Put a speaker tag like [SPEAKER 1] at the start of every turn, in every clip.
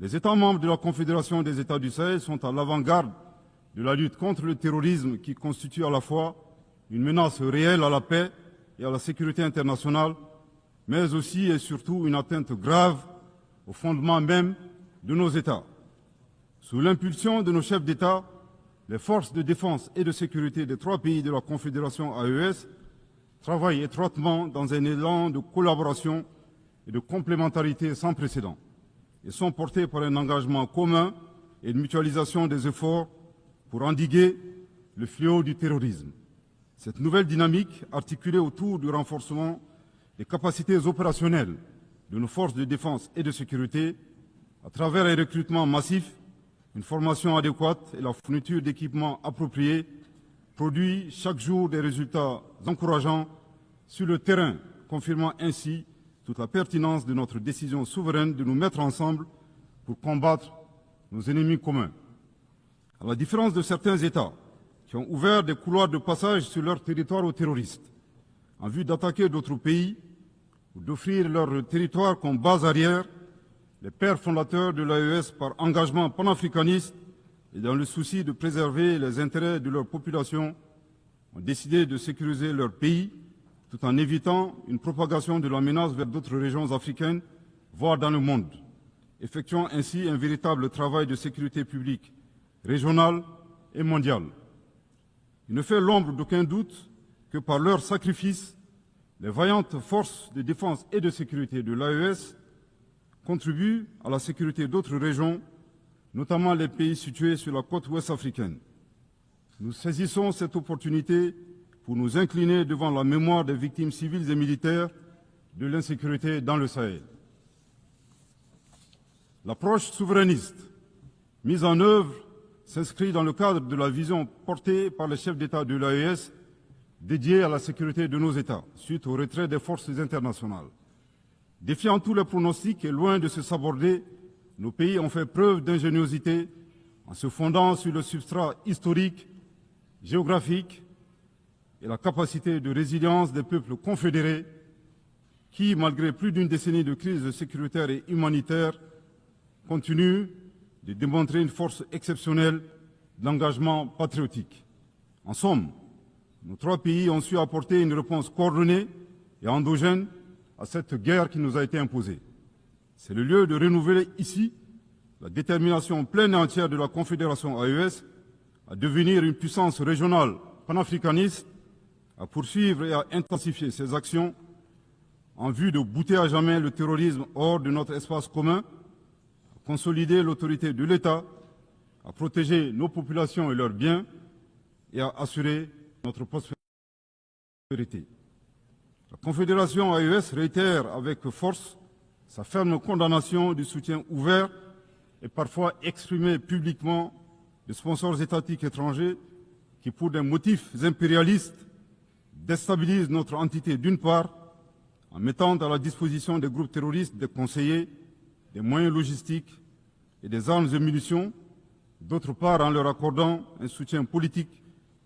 [SPEAKER 1] Les États membres de la Confédération des États du Sahel sont à l'avant-garde de la lutte contre le terrorisme qui constitue à la fois une menace réelle à la paix et à la sécurité internationale, mais aussi et surtout une atteinte grave au fondement même de nos États. Sous l'impulsion de nos chefs d'État, les forces de défense et de sécurité des 3 pays de la Confédération AES travaillent étroitement dans un élan de collaboration et de complémentarité sans précédent et sont portés par un engagement commun et une mutualisation des efforts pour endiguer le fléau du terrorisme. Cette nouvelle dynamique, articulée autour du renforcement des capacités opérationnelles de nos forces de défense et de sécurité, à travers un recrutement massif, une formation adéquate et la fourniture d'équipements appropriés, produit chaque jour des résultats encourageants sur le terrain, confirmant ainsi toute la pertinence de notre décision souveraine de nous mettre ensemble pour combattre nos ennemis communs. À la différence de certains États qui ont ouvert des couloirs de passage sur leur territoire aux terroristes, en vue d'attaquer d'autres pays ou d'offrir leur territoire comme base arrière, les pères fondateurs de l'AES, par engagement panafricaniste et dans le souci de préserver les intérêts de leur population, ont décidé de sécuriser leur pays tout en évitant une propagation de la menace vers d'autres régions africaines, voire dans le monde, effectuant ainsi un véritable travail de sécurité publique régionale et mondiale. Il ne fait l'ombre d'aucun doute que par leur sacrifice, les vaillantes forces de défense et de sécurité de l'AES contribuent à la sécurité d'autres régions, notamment les pays situés sur la côte ouest africaine. Nous saisissons cette opportunité pour nous incliner devant la mémoire des victimes civiles et militaires de l'insécurité dans le Sahel. L'approche souverainiste mise en œuvre s'inscrit dans le cadre de la vision portée par les chefs d'État de l'AES dédiée à la sécurité de nos États, suite au retrait des forces internationales. Défiant tous les pronostics et loin de se saborder, nos pays ont fait preuve d'ingéniosité en se fondant sur le substrat historique, géographique et la capacité de résilience des peuples confédérés qui, malgré plus d'une décennie de crise sécuritaire et humanitaire, continuent de démontrer une force exceptionnelle d'engagement patriotique. En somme, nos 3 pays ont su apporter une réponse coordonnée et endogène à cette guerre qui nous a été imposée. C'est le lieu de renouveler ici la détermination pleine et entière de la Confédération AES à devenir une puissance régionale panafricaniste, à poursuivre et à intensifier ses actions en vue de bouter à jamais le terrorisme hors de notre espace commun, à consolider l'autorité de l'État, à protéger nos populations et leurs biens et à assurer notre prospérité. La Confédération AES réitère avec force sa ferme condamnation du soutien ouvert et parfois exprimé publiquement des sponsors étatiques étrangers qui, pour des motifs impérialistes, déstabilisent notre entité d'une part, en mettant à la disposition des groupes terroristes des conseillers, des moyens logistiques et des armes et munitions, d'autre part en leur accordant un soutien politique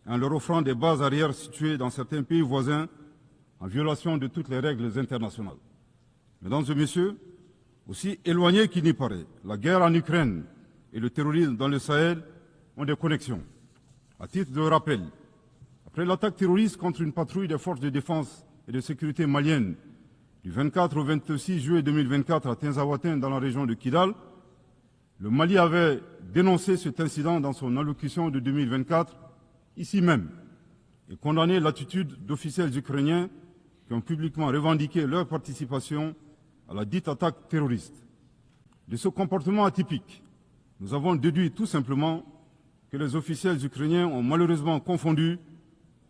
[SPEAKER 1] et en leur offrant des bases arrières situées dans certains pays voisins en violation de toutes les règles internationales. Mesdames et messieurs, aussi éloignés qu'il n'y paraît, la guerre en Ukraine et le terrorisme dans le Sahel ont des connexions. À titre de rappel, après l'attaque terroriste contre une patrouille des forces de défense et de sécurité maliennes du 24 au 26 juillet 2024 à Tinzaouatin dans la région de Kidal, le Mali avait dénoncé cet incident dans son allocution de 2024, ici même, et condamné l'attitude d'officiels ukrainiens qui ont publiquement revendiqué leur participation à la dite attaque terroriste. De ce comportement atypique, nous avons déduit tout simplement que les officiels ukrainiens ont malheureusement confondu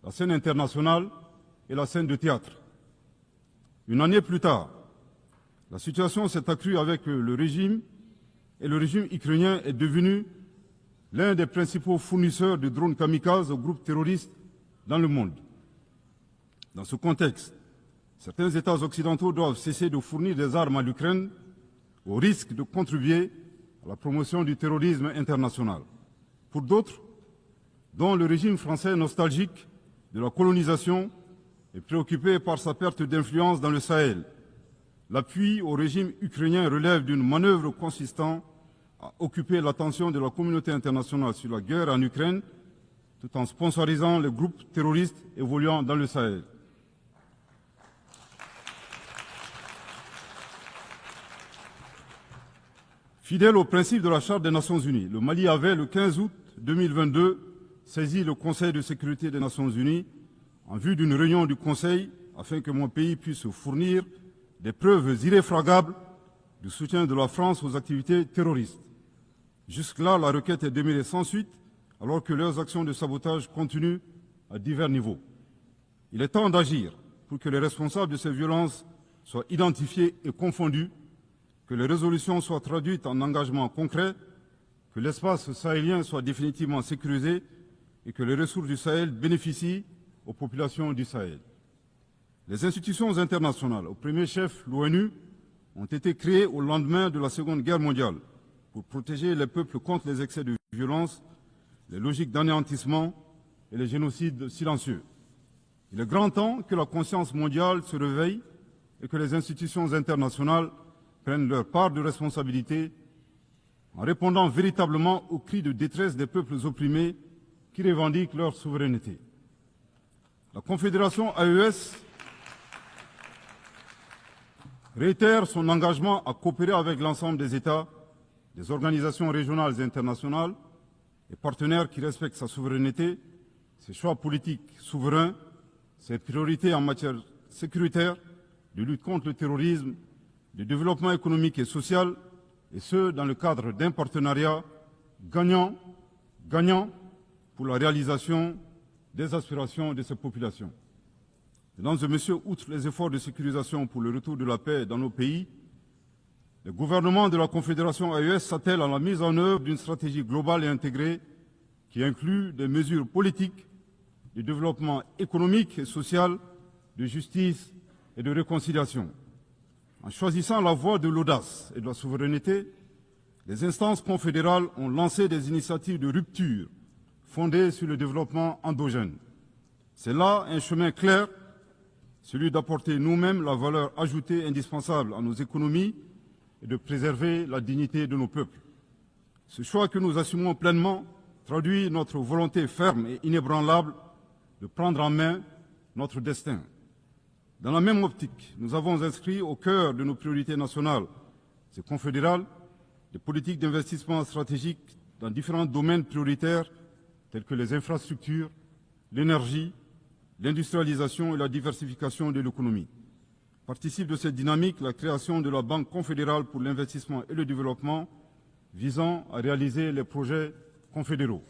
[SPEAKER 1] la scène internationale et la scène de théâtre. Une année plus tard, la situation s'est accrue avec le régime et le régime ukrainien est devenu l'un des principaux fournisseurs de drones kamikazes aux groupes terroristes dans le monde. Dans ce contexte, certains États occidentaux doivent cesser de fournir des armes à l'Ukraine au risque de contribuer à la promotion du terrorisme international. Pour d'autres, dont le régime français nostalgique de la colonisation est préoccupé par sa perte d'influence dans le Sahel, l'appui au régime ukrainien relève d'une manœuvre consistant à occuper l'attention de la communauté internationale sur la guerre en Ukraine, tout en sponsorisant les groupes terroristes évoluant dans le Sahel. Fidèle au principe de la Charte des Nations Unies, le Mali avait, le 15 août 2022, saisi le Conseil de sécurité des Nations Unies en vue d'une réunion du Conseil afin que mon pays puisse fournir des preuves irréfragables du soutien de la France aux activités terroristes. Jusque-là, la requête est demeurée sans suite, alors que leurs actions de sabotage continuent à divers niveaux. Il est temps d'agir pour que les responsables de ces violences soient identifiés et confondus, que les résolutions soient traduites en engagements concrets, que l'espace sahélien soit définitivement sécurisé et que les ressources du Sahel bénéficient aux populations du Sahel. Les institutions internationales, au premier chef l'ONU, ont été créées au lendemain de la Seconde Guerre mondiale pour protéger les peuples contre les excès de violence, les logiques d'anéantissement et les génocides silencieux. Il est grand temps que la conscience mondiale se réveille et que les institutions internationales prennent leur part de responsabilité en répondant véritablement aux cris de détresse des peuples opprimés qui revendiquent leur souveraineté. La Confédération AES réitère son engagement à coopérer avec l'ensemble des États, des organisations régionales et internationales, et partenaires qui respectent sa souveraineté, ses choix politiques souverains, ses priorités en matière sécuritaire, de lutte contre le terrorisme, de développement économique et social, et ce, dans le cadre d'un partenariat gagnant-gagnant pour la réalisation des aspirations de ces populations. Mesdames et messieurs, outre les efforts de sécurisation pour le retour de la paix dans nos pays, le gouvernement de la Confédération AES s'attelle à la mise en œuvre d'une stratégie globale et intégrée qui inclut des mesures politiques, de développement économique et social, de justice et de réconciliation. En choisissant la voie de l'audace et de la souveraineté, les instances confédérales ont lancé des initiatives de rupture fondées sur le développement endogène. C'est là un chemin clair, celui d'apporter nous-mêmes la valeur ajoutée indispensable à nos économies et de préserver la dignité de nos peuples. Ce choix que nous assumons pleinement traduit notre volonté ferme et inébranlable de prendre en main notre destin. Dans la même optique, nous avons inscrit au cœur de nos priorités nationales et confédérales des politiques d'investissement stratégiques dans différents domaines prioritaires tels que les infrastructures, l'énergie, l'industrialisation et la diversification de l'économie. Participe de cette dynamique la création de la Banque confédérale pour l'investissement et le développement visant à réaliser les projets confédéraux.